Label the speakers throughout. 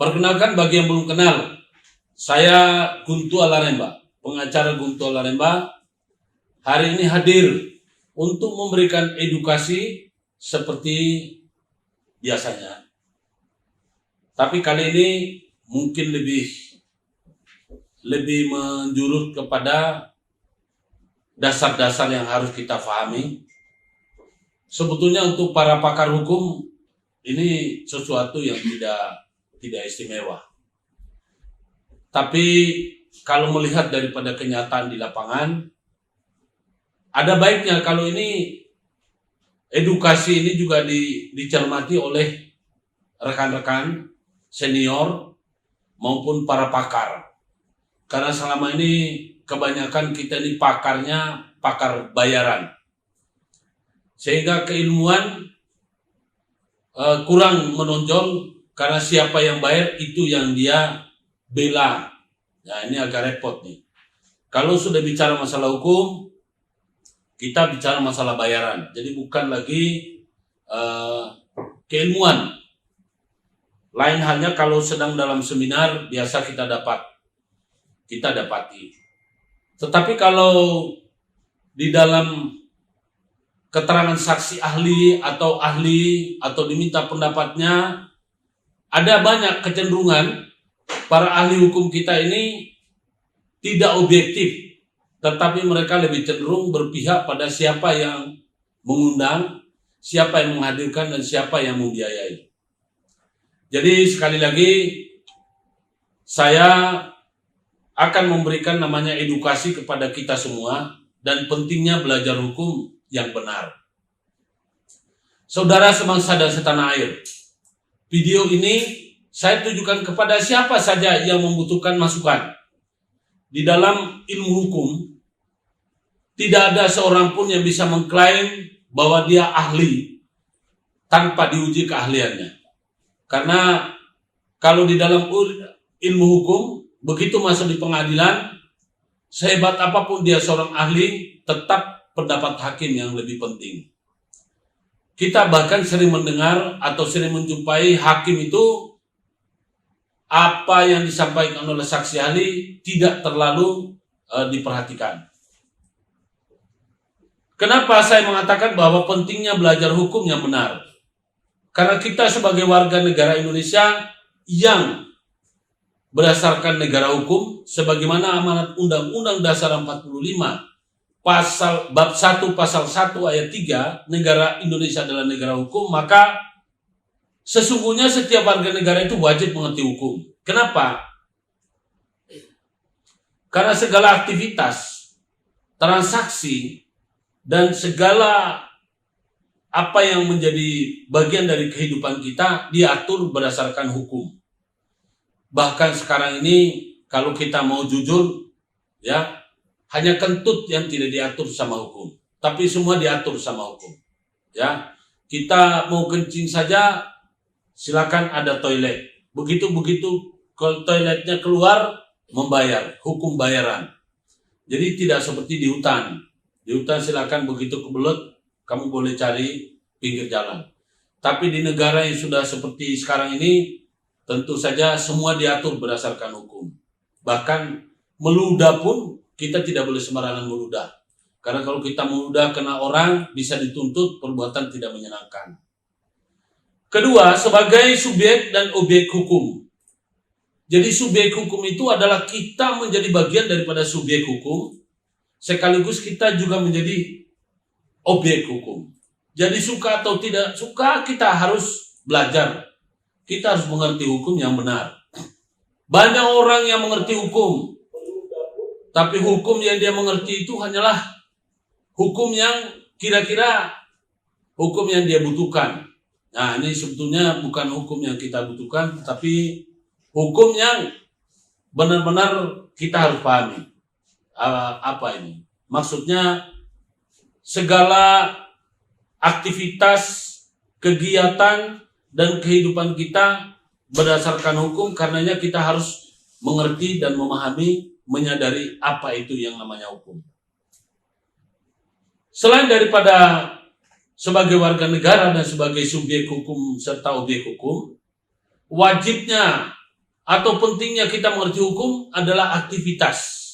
Speaker 1: Perkenalkan bagi yang belum kenal, saya Guntu Alaremba, pengacara Guntu Alaremba. Hari ini hadir untuk memberikan edukasi seperti biasanya. Tapi kali ini mungkin lebih menjurus kepada dasar-dasar yang harus kita pahami. Sebetulnya untuk para pakar hukum ini sesuatu yang tidak istimewa. Tapi kalau melihat daripada kenyataan di lapangan, ada baiknya kalau ini edukasi ini juga dicermati oleh rekan-rekan senior maupun para pakar. Karena selama ini kebanyakan kita ini pakarnya pakar bayaran. Sehingga keilmuan kurang menonjol karena siapa yang bayar itu yang dia bela. Nah, ini agak repot nih. Kalau sudah bicara masalah hukum, kita bicara masalah bayaran. Jadi bukan lagi keilmuan. Lain halnya kalau sedang dalam seminar biasa kita dapati. Tetapi kalau di dalam keterangan saksi ahli atau diminta pendapatnya, ada banyak kecenderungan para ahli hukum kita ini tidak objektif, tetapi mereka lebih cenderung berpihak pada siapa yang mengundang, siapa yang menghadirkan, dan siapa yang membiayai. Jadi sekali lagi saya akan memberikan namanya edukasi kepada kita semua dan pentingnya belajar hukum yang benar. Saudara sebangsa dan setanah air, video ini saya tujukan kepada siapa saja yang membutuhkan masukan. Di dalam ilmu hukum, tidak ada seorang pun yang bisa mengklaim bahwa dia ahli tanpa diuji keahliannya. Karena kalau di dalam ilmu hukum, begitu masuk di pengadilan, sehebat apapun dia seorang ahli, tetap pendapat hakim yang lebih penting. Kita bahkan sering mendengar atau sering menjumpai hakim itu apa yang disampaikan oleh saksi ahli tidak terlalu diperhatikan. Kenapa saya mengatakan bahwa pentingnya belajar hukum yang benar? Karena kita sebagai warga negara Indonesia yang berdasarkan negara hukum, sebagaimana amanat Undang-Undang Dasar 45, bab 1 pasal 1 ayat 3, negara Indonesia adalah negara hukum, maka sesungguhnya setiap warga negara itu wajib mengerti hukum. Kenapa? Karena segala aktivitas, transaksi, dan segala apa yang menjadi bagian dari kehidupan kita diatur berdasarkan hukum. Bahkan sekarang ini kalau kita mau jujur, ya, hanya kentut yang tidak diatur sama hukum, tapi semua diatur sama hukum. Ya, kita mau kencing saja, silakan ada toilet. Begitu kalau toiletnya keluar, membayar, hukum bayaran. Jadi tidak seperti di hutan. Di hutan silakan begitu kebelet, kamu boleh cari pinggir jalan. Tapi di negara yang sudah seperti sekarang ini, tentu saja semua diatur berdasarkan hukum. Bahkan meludah pun kita tidak boleh sembarangan meludah. Karena kalau kita meludah kena orang, bisa dituntut perbuatan tidak menyenangkan. Kedua, sebagai subjek dan objek hukum. Jadi subjek hukum itu adalah kita menjadi bagian daripada subjek hukum, sekaligus kita juga menjadi objek hukum. Jadi suka atau tidak suka, kita harus belajar. Kita harus mengerti hukum yang benar. Banyak orang yang mengerti hukum, tapi hukum yang dia mengerti itu hanyalah hukum yang kira-kira hukum yang dia butuhkan. Nah, ini sebetulnya bukan hukum yang kita butuhkan, tapi hukum yang benar-benar kita harus pahami. Apa ini? Maksudnya segala aktivitas, kegiatan, dan kehidupan kita berdasarkan hukum, karenanya kita harus mengerti dan memahami, menyadari apa itu yang namanya hukum. Selain daripada sebagai warga negara dan sebagai subjek hukum serta objek hukum, wajibnya atau pentingnya kita mengerti hukum adalah aktivitas.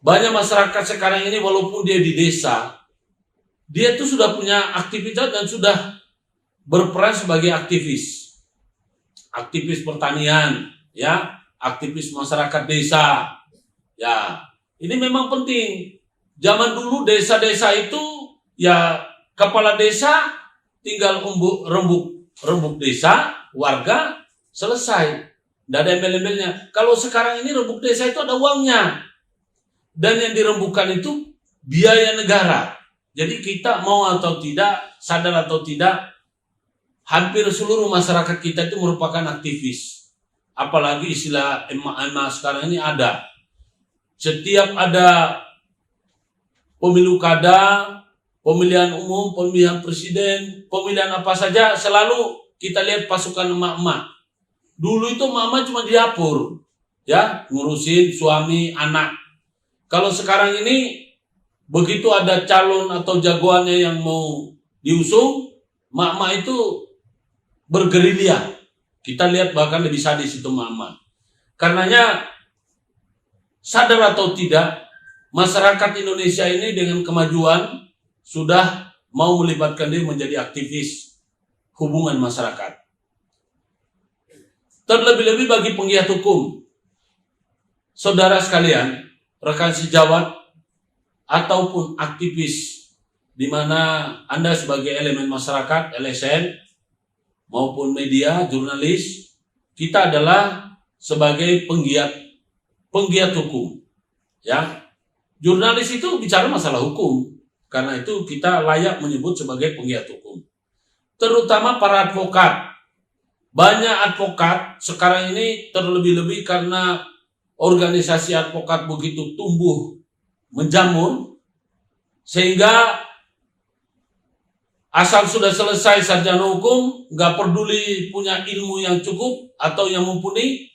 Speaker 1: Banyak masyarakat sekarang ini walaupun dia di desa, dia tuh sudah punya aktivitas dan sudah berperan sebagai aktivis. Aktivis pertanian, ya, aktivis masyarakat desa. Ya, ini memang penting. Zaman dulu desa-desa itu ya kepala desa tinggal rembuk desa, warga selesai. Tidak ada embel-embelnya. Kalau sekarang ini rembuk desa itu ada uangnya. Dan yang dirembukan itu biaya negara. Jadi kita mau atau tidak, sadar atau tidak, hampir seluruh masyarakat kita itu merupakan aktivis. Apalagi istilah emak-emak sekarang ini ada. Setiap ada pemilu kada, pemilihan umum, pemilihan presiden, pemilihan apa saja, selalu kita lihat pasukan emak-emak. Dulu itu emak-emak cuma di dapur, ya, ngurusin suami, anak. Kalau sekarang ini begitu ada calon atau jagoannya yang mau diusung, emak-emak itu bergerilya. Kita lihat bahkan lebih sadis itu emak-emak. Karenanya sadar atau tidak, masyarakat Indonesia ini dengan kemajuan sudah mau melibatkan diri menjadi aktivis hubungan masyarakat. Terlebih-lebih bagi penggiat hukum, saudara sekalian, rekan sejawat, ataupun aktivis, di mana Anda sebagai elemen masyarakat, LSM, maupun media, jurnalis, kita adalah sebagai penggiat hukum. Ya, jurnalis itu bicara masalah hukum, karena itu kita layak menyebut sebagai penggiat hukum. Terutama para advokat. Banyak advokat sekarang ini terlebih-lebih karena organisasi advokat begitu tumbuh menjamur, sehingga asal sudah selesai sarjana hukum, nggak peduli punya ilmu yang cukup atau yang mumpuni,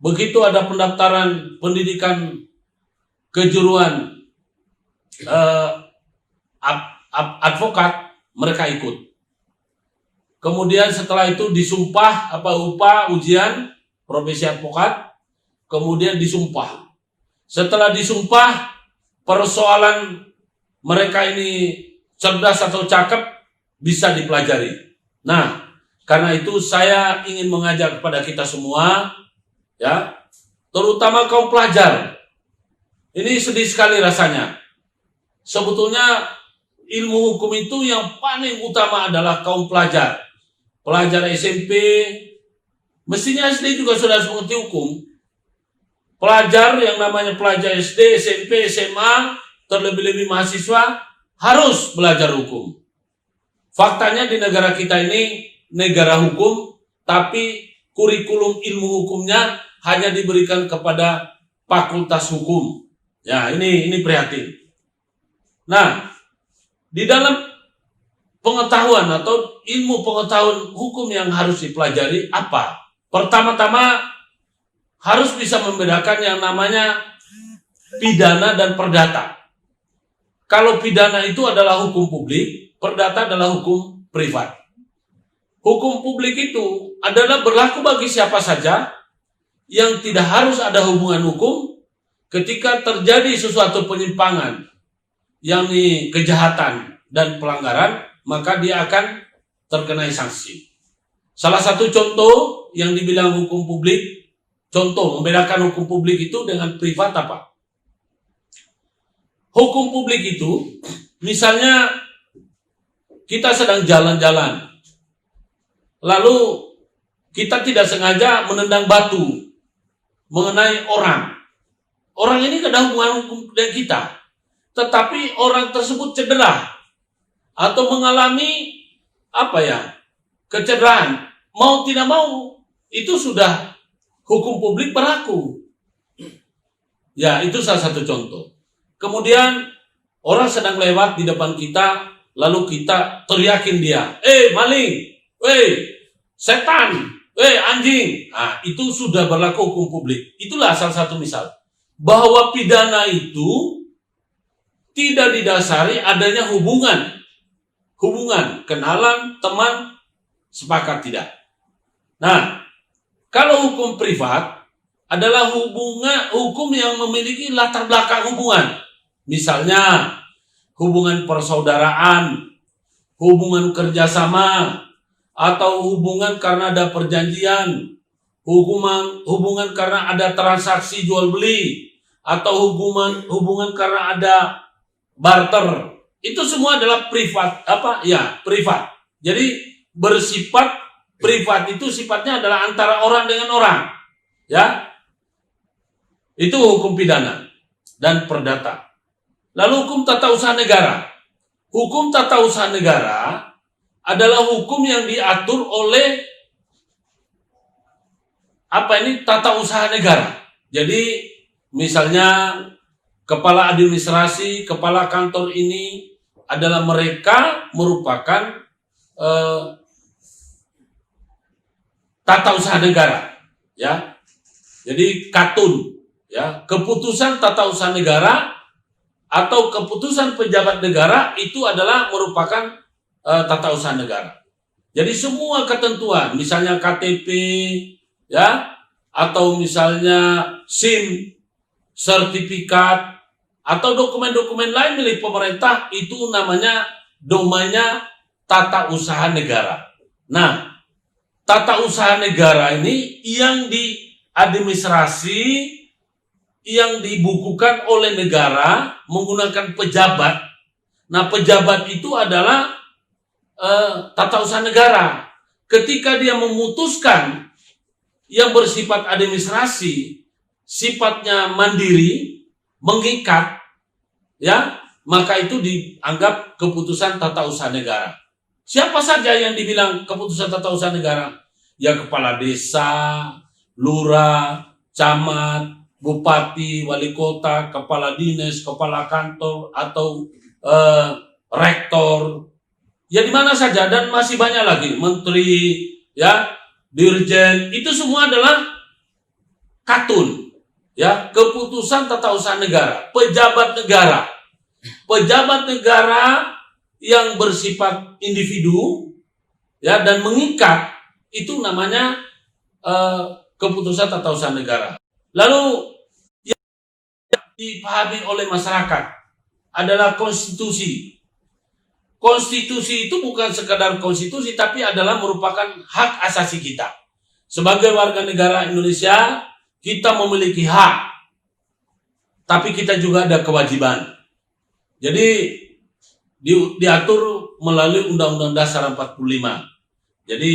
Speaker 1: begitu ada pendaftaran pendidikan kejuruan advokat, mereka ikut. Kemudian setelah itu disumpah ujian profesi advokat, kemudian disumpah. Setelah disumpah, persoalan mereka ini cerdas atau cakep bisa dipelajari. Nah, karena itu saya ingin mengajak kepada kita semua, ya, terutama kaum pelajar. Ini sedih sekali rasanya. Sebetulnya ilmu hukum itu yang paling utama adalah kaum pelajar. Pelajar SMP, mestinya SD juga sudah mengerti hukum. Pelajar yang namanya pelajar SD, SMP, SMA, terlebih-lebih mahasiswa, harus belajar hukum. Faktanya di negara kita ini negara hukum, tapi kurikulum ilmu hukumnya hanya diberikan kepada fakultas hukum. Ya, ini prihatin. Nah, di dalam pengetahuan atau ilmu pengetahuan hukum yang harus dipelajari apa? Pertama-tama harus bisa membedakan yang namanya pidana dan perdata. Kalau pidana itu adalah hukum publik, perdata adalah hukum privat. Hukum publik itu adalah berlaku bagi siapa saja yang tidak harus ada hubungan hukum ketika terjadi sesuatu penyimpangan, yakni kejahatan dan pelanggaran, maka dia akan terkena sanksi. Salah satu contoh yang dibilang hukum publik, contoh membedakan hukum publik itu dengan privat apa? Hukum publik itu, misalnya kita sedang jalan-jalan, lalu kita tidak sengaja menendang batu mengenai orang. Orang ini tidak ada hubungan hukum dengan kita, tetapi orang tersebut cedera atau mengalami kecederaan, mau tidak mau itu sudah hukum publik berlaku. Ya, itu salah satu contoh. Kemudian orang sedang lewat di depan kita, lalu kita teriakin dia, maling, setan, anjing. Nah, itu sudah berlaku hukum publik. Itulah salah satu misal bahwa pidana itu tidak didasari adanya hubungan kenalan, teman, sepakat tidak. Nah, Kalau hukum privat adalah hukum yang memiliki latar belakang hubungan. Misalnya hubungan persaudaraan, hubungan kerjasama, atau hubungan karena ada perjanjian, hubungan karena ada transaksi jual beli, atau hubungan karena ada barter. Itu semua adalah privat, privat. Jadi bersifat privat itu sifatnya adalah antara orang dengan orang, ya. Itu hukum pidana dan perdata. Lalu hukum tata usaha negara. Hukum tata usaha negara adalah hukum yang diatur oleh tata usaha negara. Jadi misalnya kepala administrasi, kepala kantor ini adalah mereka merupakan tata usaha negara, ya. Jadi katun, ya, keputusan tata usaha negara atau keputusan pejabat negara itu adalah merupakan tata usaha negara. Jadi semua ketentuan, misalnya KTP, ya, atau misalnya SIM, sertifikat, atau dokumen-dokumen lain milik pemerintah, itu namanya domainnya tata usaha negara. Nah, tata usaha negara ini yang diadministrasi, yang dibukukan oleh negara menggunakan pejabat. Nah, pejabat itu adalah tata usaha negara. Ketika dia memutuskan yang bersifat administrasi, sifatnya mandiri, mengikat, ya, maka itu dianggap keputusan tata usaha negara. Siapa saja yang dibilang keputusan tata usaha negara? Ya, kepala desa, lurah, camat, bupati, wali kota, kepala dinas, kepala kantor, atau rektor. Ya, di mana saja, dan masih banyak lagi, menteri, ya, dirjen, itu semua adalah katun, ya, keputusan tata usaha negara, pejabat negara. Pejabat negara yang bersifat individu, ya, dan mengikat, itu namanya keputusan tata usaha negara. Lalu yang dipahami oleh masyarakat adalah konstitusi. Konstitusi itu bukan sekadar konstitusi, tapi adalah merupakan hak asasi kita. Sebagai warga negara Indonesia, kita memiliki hak, tapi kita juga ada kewajiban. Jadi diatur melalui Undang-Undang Dasar 45. Jadi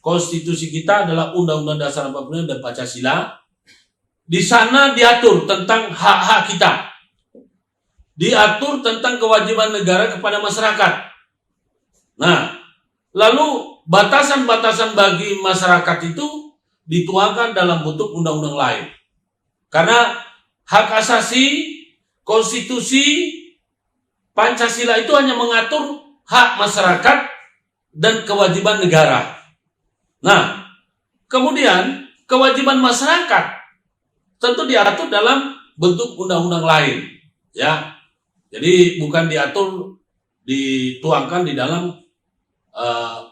Speaker 1: konstitusi kita adalah Undang-Undang Dasar 45 dan Pancasila. Di sana diatur tentang hak-hak kita. Diatur tentang kewajiban negara kepada masyarakat. Nah, lalu batasan-batasan bagi masyarakat itu dituangkan dalam bentuk undang-undang lain. Karena hak asasi, konstitusi, Pancasila itu hanya mengatur hak masyarakat dan kewajiban negara. Nah, kemudian kewajiban masyarakat tentu diatur dalam bentuk undang-undang lain, ya. Jadi bukan dituangkan di dalam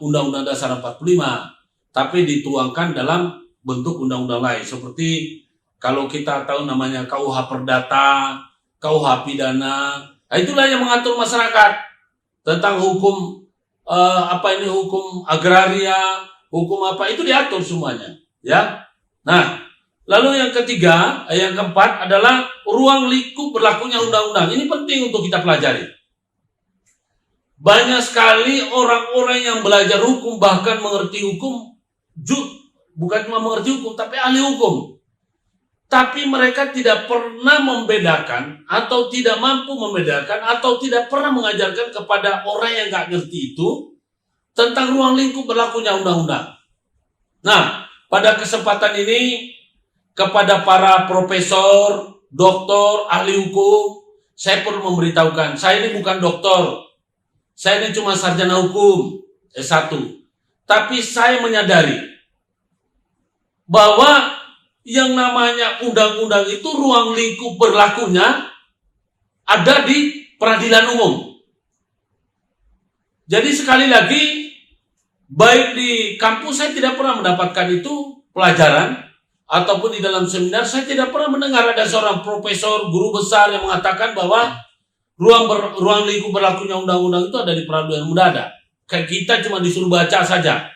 Speaker 1: Undang-Undang Dasar 45, tapi dituangkan dalam bentuk undang-undang lain. Seperti kalau kita tahu namanya KUH Perdata, KUH Pidana, nah itulah yang mengatur masyarakat tentang hukum hukum agraria, hukum apa, itu diatur semuanya, ya. Nah, lalu yang ketiga, yang keempat adalah ruang lingkup berlakunya undang-undang. Ini penting untuk kita pelajari. Banyak sekali orang-orang yang belajar hukum, bahkan mengerti hukum, bukan cuma mengerti hukum, tapi ahli hukum. Tapi mereka tidak pernah membedakan, atau tidak mampu membedakan, atau tidak pernah mengajarkan kepada orang yang gak ngerti itu tentang ruang lingkup berlakunya undang-undang. Nah, pada kesempatan ini, kepada para profesor, doktor, ahli hukum, saya perlu memberitahukan, saya ini bukan doktor, saya ini cuma sarjana hukum S1, tapi saya menyadari bahwa yang namanya undang-undang itu ruang lingkup berlakunya ada di peradilan umum. Jadi sekali lagi, baik di kampus saya tidak pernah mendapatkan itu, pelajaran ataupun di dalam seminar, saya tidak pernah mendengar ada seorang profesor, guru besar yang mengatakan bahwa ruang lingkup berlakunya undang-undang itu ada di peradilan mendadak. Kayak kita cuma disuruh baca saja.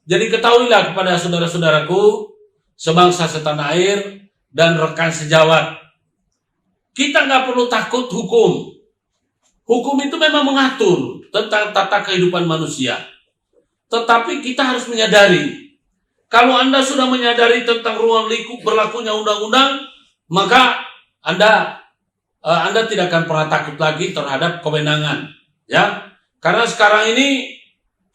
Speaker 1: Jadi ketahuilah kepada saudara-saudaraku, sebangsa setanah air dan rekan sejawat, kita nggak perlu takut hukum. Hukum itu memang mengatur tentang tata kehidupan manusia. Tetapi kita harus menyadari, kalau Anda sudah menyadari tentang ruang lingkup berlakunya undang-undang, maka Anda tidak akan pernah takut lagi terhadap kewenangan, ya. Karena sekarang ini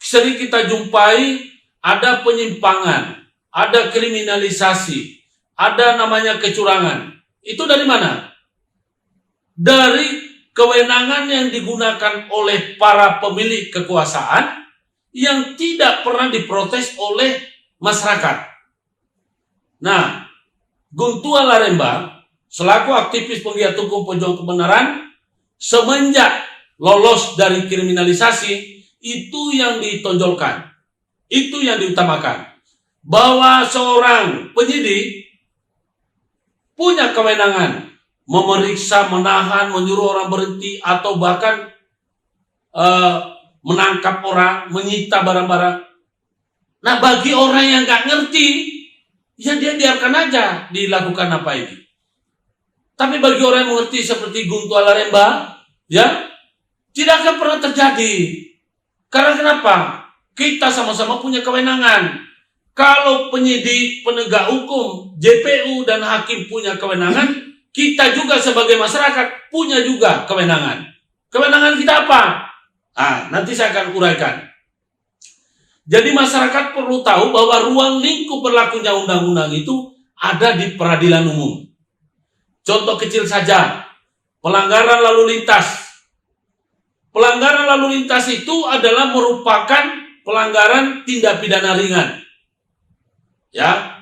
Speaker 1: sering kita jumpai ada penyimpangan, ada kriminalisasi, ada namanya kecurangan. Itu dari mana? Dari kewenangan yang digunakan oleh para pemilik kekuasaan yang tidak pernah diprotes oleh masyarakat. Nah, Guntua Laremba selaku aktivis penggiat hukum pejuang kebenaran, semenjak lolos dari kriminalisasi, itu yang ditonjolkan, itu yang diutamakan, bahwa seorang penyidik punya kewenangan memeriksa, menahan, menyuruh orang berhenti, atau bahkan menangkap orang, menyita barang-barang. Nah, bagi orang yang nggak ngerti, ya dia biarkan aja dilakukan apa ini. Tapi bagi orang yang mengerti seperti Guntua Laremba, ya, tidak akan pernah terjadi. Karena kenapa? Kita sama-sama punya kewenangan. Kalau penyidik, penegak hukum, JPU dan hakim punya kewenangan, kita juga sebagai masyarakat punya juga kewenangan. Kewenangan kita apa? Nanti saya akan uraikan. Jadi masyarakat perlu tahu bahwa ruang lingkup berlakunya undang-undang itu ada di peradilan umum. Contoh kecil saja, pelanggaran lalu lintas. Pelanggaran lalu lintas itu adalah merupakan pelanggaran tindak pidana ringan. Ya,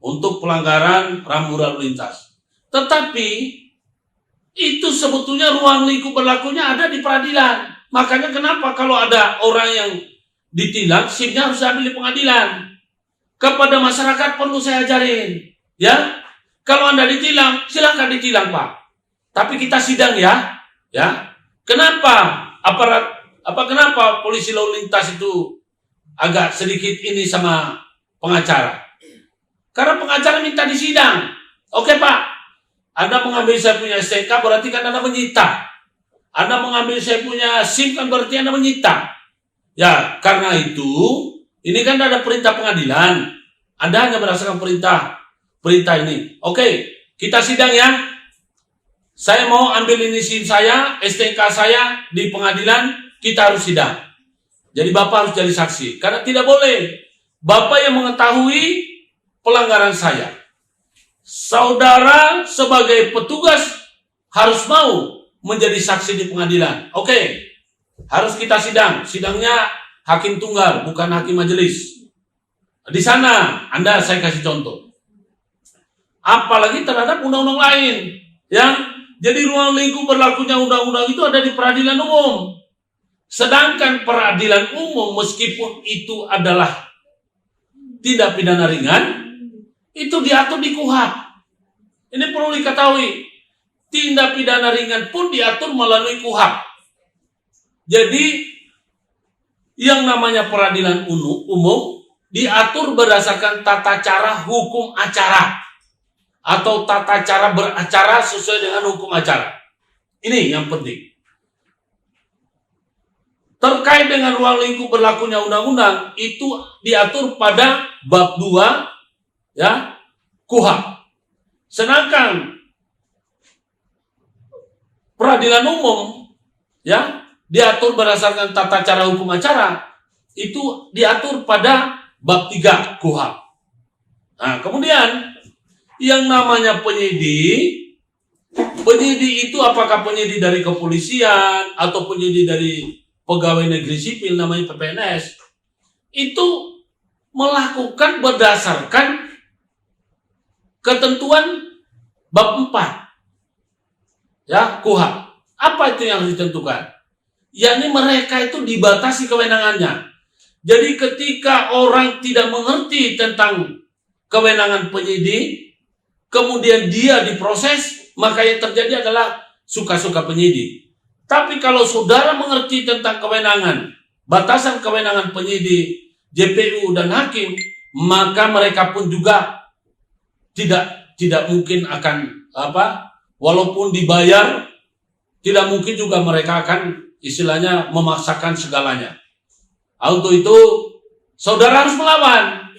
Speaker 1: untuk pelanggaran rambu lalu lintas. Tetapi itu sebetulnya ruang lingkup berlakunya ada di peradilan. Makanya kenapa kalau ada orang yang ditilang, SIM-nya harus diambil di pengadilan. Kepada masyarakat perlu saya ajarin, ya. Kalau Anda ditilang, silakan ditilang, Pak. Tapi kita sidang ya. Kenapa kenapa polisi lalu lintas itu agak sedikit ini sama pengacara? Karena pengacara minta disidang. Oke, Pak, Anda mengambil saya punya STNK berarti kan Anda menyita. Anda mengambil saya punya SIM kan berarti Anda menyita. Ya, karena itu ini kan ada perintah pengadilan. Anda hanya berdasarkan perintah ini. Oke, kita sidang ya. Saya mau ambil ini SIM saya, STNK saya di pengadilan, kita harus sidang. Jadi Bapak harus jadi saksi. Karena tidak boleh Bapak yang mengetahui pelanggaran saya. Saudara sebagai petugas harus mau menjadi saksi di pengadilan. Oke, harus kita sidang. Sidangnya hakim tunggal, bukan hakim majelis. Di sana, saya kasih contoh. Apalagi terhadap undang-undang lain. Ya, jadi ruang lingkup berlakunya undang-undang itu ada di peradilan umum. Sedangkan peradilan umum meskipun itu adalah tindak pidana ringan, itu diatur di KUHP. Ini perlu diketahui. Tindak pidana ringan pun diatur melalui KUHP. Jadi yang namanya peradilan umum diatur berdasarkan tata cara hukum acara atau tata cara beracara sesuai dengan hukum acara. Ini yang penting. Terkait dengan ruang lingkup berlakunya undang-undang itu diatur pada bab 2 ya, KUHP. Sedangkan peradilan umum ya diatur berdasarkan tata cara hukum acara itu diatur pada bab 3 KUHP. Nah, kemudian yang namanya penyidik itu apakah penyidik dari kepolisian atau penyidik dari pegawai negeri sipil namanya PPNS, itu melakukan berdasarkan ketentuan bab 4 ya KUHP. Apa itu yang harus ditentukan? Yakni mereka itu dibatasi kewenangannya. Jadi ketika orang tidak mengerti tentang kewenangan penyidik, kemudian dia diproses, maka yang terjadi adalah suka-suka penyidik. Tapi kalau saudara mengerti tentang kewenangan, batasan kewenangan penyidik, JPU dan hakim, maka mereka pun juga tidak mungkin akan walaupun dibayar, tidak mungkin juga mereka akan istilahnya memaksakan segalanya. Untuk itu saudara harus melawan.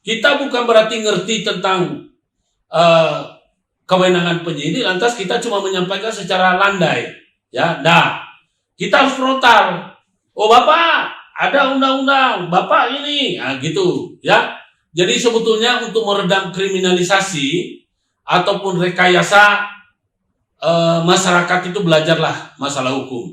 Speaker 1: Kita bukan berarti ngerti tentang kewenangan penyidik, lantas kita cuma menyampaikan secara landai. Ya, kita harus frontal. Oh Bapak, ada undang-undang, Bapak ini, gitu, ya. Jadi sebetulnya untuk meredam kriminalisasi ataupun rekayasa, masyarakat itu belajarlah masalah hukum.